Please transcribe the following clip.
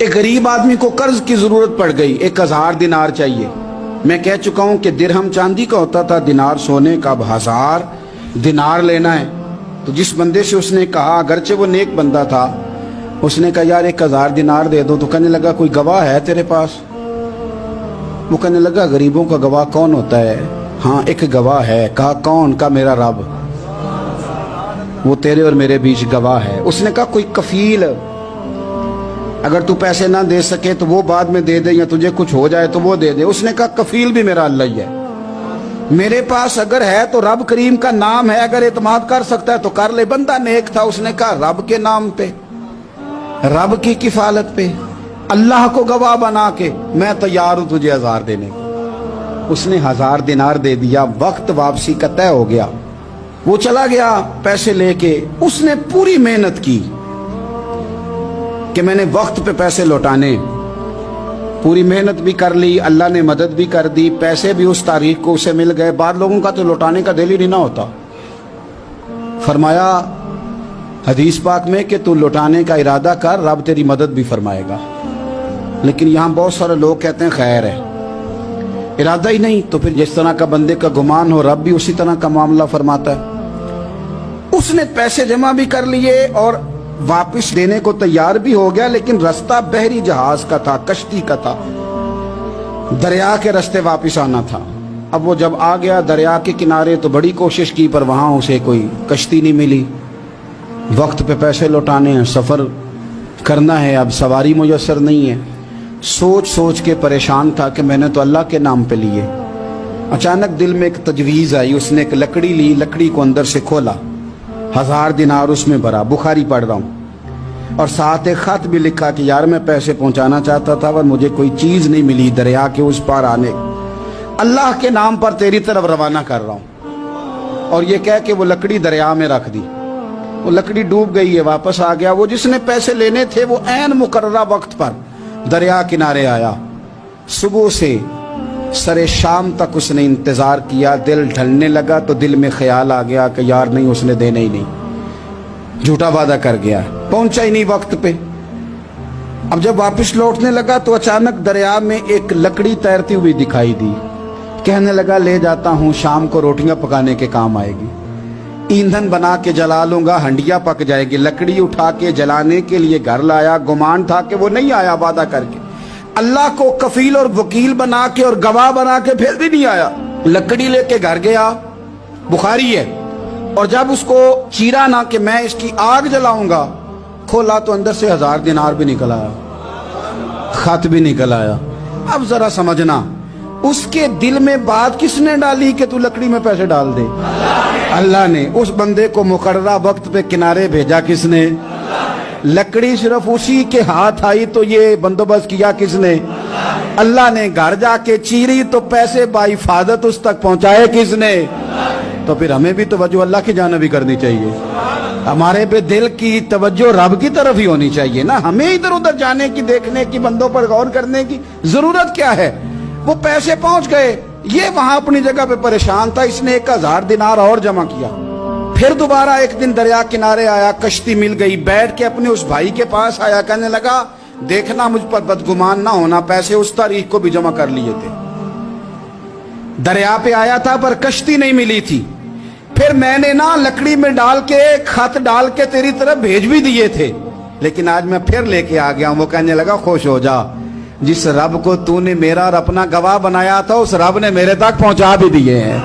ایک غریب آدمی کو قرض کی ضرورت پڑ گئی، 1000 دینار چاہیے۔ میں کہہ چکا ہوں کہ درہم چاندی کا ہوتا تھا، دینار سونے کا، اب 1000 دینار لینا ہے۔ تو جس بندے سے اس نے کہا، اگرچہ وہ نیک بندہ تھا، اس نے کہا یار 1000 دینار دے دو، تو کہنے لگا کوئی گواہ ہے تیرے پاس؟ وہ کہنے لگا غریبوں کا گواہ کون ہوتا ہے؟ ہاں ایک گواہ ہے۔ کہا کون؟ کہا میرا رب، وہ تیرے اور میرے بیچ گواہ ہے۔ اس نے کہا کوئی کفیل، اگر تو پیسے نہ دے سکے تو وہ بعد میں دے دے، یا تجھے کچھ ہو جائے تو وہ دے دے۔ اس نے کہا کفیل بھی میرا اللہ ہی ہے، میرے پاس اگر ہے تو رب کریم کا نام ہے، اگر اعتماد کر سکتا ہے تو کر لے۔ بندہ نیک تھا، اس نے کہا رب کے نام پہ، رب کی کفالت پہ، اللہ کو گواہ بنا کے میں تیار ہوں تجھے 1000 دینے کو۔ اس نے 1000 دینار دے دیا، وقت واپسی کا طے ہو گیا۔ وہ چلا گیا پیسے لے کے۔ اس نے پوری محنت کی کہ میں نے وقت پہ پیسے لوٹانے، پوری محنت بھی کر لی، اللہ نے مدد بھی کر دی، پیسے بھی اس تاریخ کو اسے مل گئے۔ بعض لوگوں کا تو لوٹانے کا دل ہی نہیں نہ ہوتا۔ فرمایا حدیث پاک میں کہ تو لوٹانے کا ارادہ کر، رب تیری مدد بھی فرمائے گا۔ لیکن یہاں بہت سارے لوگ کہتے ہیں خیر ہے، ارادہ ہی نہیں، تو پھر جس طرح کا بندے کا گمان ہو رب بھی اسی طرح کا معاملہ فرماتا ہے۔ اس نے پیسے جمع بھی کر لیے اور واپس دینے کو تیار بھی ہو گیا، لیکن رستہ بحری جہاز کا تھا، کشتی کا تھا، دریا کے رستے واپس آنا تھا۔ اب وہ جب آ گیا دریا کے کنارے تو بڑی کوشش کی، پر وہاں اسے کوئی کشتی نہیں ملی۔ وقت پہ پیسے لوٹانے ہیں، سفر کرنا ہے، اب سواری میسر نہیں ہے۔ سوچ سوچ کے پریشان تھا کہ میں نے تو اللہ کے نام پہ لیے۔ اچانک دل میں ایک تجویز آئی، اس نے ایک لکڑی لی، لکڑی کو اندر سے کھولا، 1000 دینار اس میں بھرا، بخاری پڑھ رہا ہوں، اور ساتھ ایک خط بھی لکھا کہ یار میں پیسے پہنچانا چاہتا تھا پر مجھے کوئی چیز نہیں ملی دریا کے اس پار آنے، اللہ کے نام پر تیری طرف روانہ کر رہا ہوں۔ اور یہ کہہ کہ وہ لکڑی دریا میں رکھ دی، وہ لکڑی ڈوب گئی ہے، واپس آ گیا۔ وہ جس نے پیسے لینے تھے وہ عین مقررہ وقت پر دریا کنارے آیا۔ صبح سے سرے شام تک اس نے انتظار کیا، دل ڈھلنے لگا تو دل میں خیال آ گیا کہ یار نہیں، اس نے دینا ہی نہیں، جھوٹا وعدہ کر گیا، پہنچا ہی نہیں وقت پہ۔ اب جب واپس لوٹنے لگا تو اچانک دریا میں ایک لکڑی تیرتی ہوئی دکھائی دی۔ کہنے لگا لے جاتا ہوں، شام کو روٹیاں پکانے کے کام آئے گی، ایندھن بنا کے جلا لوں گا، ہنڈیا پک جائے گی۔ لکڑی اٹھا کے جلانے کے لیے گھر لایا، گمان تھا کہ وہ نہیں آیا وعدہ کر کے، اللہ کو کفیل اور وکیل بنا کے اور گواہ بنا کے پھر بھی نہیں آیا۔ لکڑی لے کے گھر گیا، بخاری ہے، اور جب اس کو چیرا نہ کہ میں اس کی آگ جلاؤں گا، کھولا تو اندر سے 1000 دینار بھی نکل آیا، خط بھی نکل آیا۔ اب ذرا سمجھنا، اس کے دل میں بات کس نے ڈالی کہ تو لکڑی میں پیسے ڈال دے؟ اللہ نے۔ اس بندے کو مقررہ وقت پہ کنارے بھیجا کس نے؟ لکڑی صرف اسی کے ہاتھ آئی تو یہ بندوبست کیا کس نے؟ اللہ نے۔ گھر جا کے چیری تو پیسے بحفاظت اس تک پہنچائے کس نے؟ تو پھر ہمیں بھی توجہ اللہ کی جانب ہی کرنی چاہیے، ہمارے پہ دل کی توجہ رب کی طرف ہی ہونی چاہیے نا، ہمیں ادھر ادھر جانے کی، دیکھنے کی، بندوں پر غور کرنے کی ضرورت کیا ہے؟ وہ پیسے پہنچ گئے، یہ وہاں اپنی جگہ پہ پریشان تھا، اس نے 1000 دینار اور جمع کیا۔ پھر دوبارہ ایک دن دریا کنارے آیا، کشتی مل گئی، بیٹھ کے اپنے اس بھائی کے پاس آیا، کہنے لگا دیکھنا مجھ پر بدگمان نہ ہونا، پیسے اس تاریخ کو بھی جمع کر لیے تھے، دریا پہ آیا تھا پر کشتی نہیں ملی تھی، پھر میں نے نا لکڑی میں ڈال کے خط ڈال کے تیری طرف بھیج بھی دیے تھے، لیکن آج میں پھر لے کے آ گیا ہوں۔ وہ کہنے لگا خوش ہو جا، جس رب کو تو نے میرا اور اپنا گواہ بنایا تھا اس رب نے میرے تک پہنچا بھی دیے ہیں۔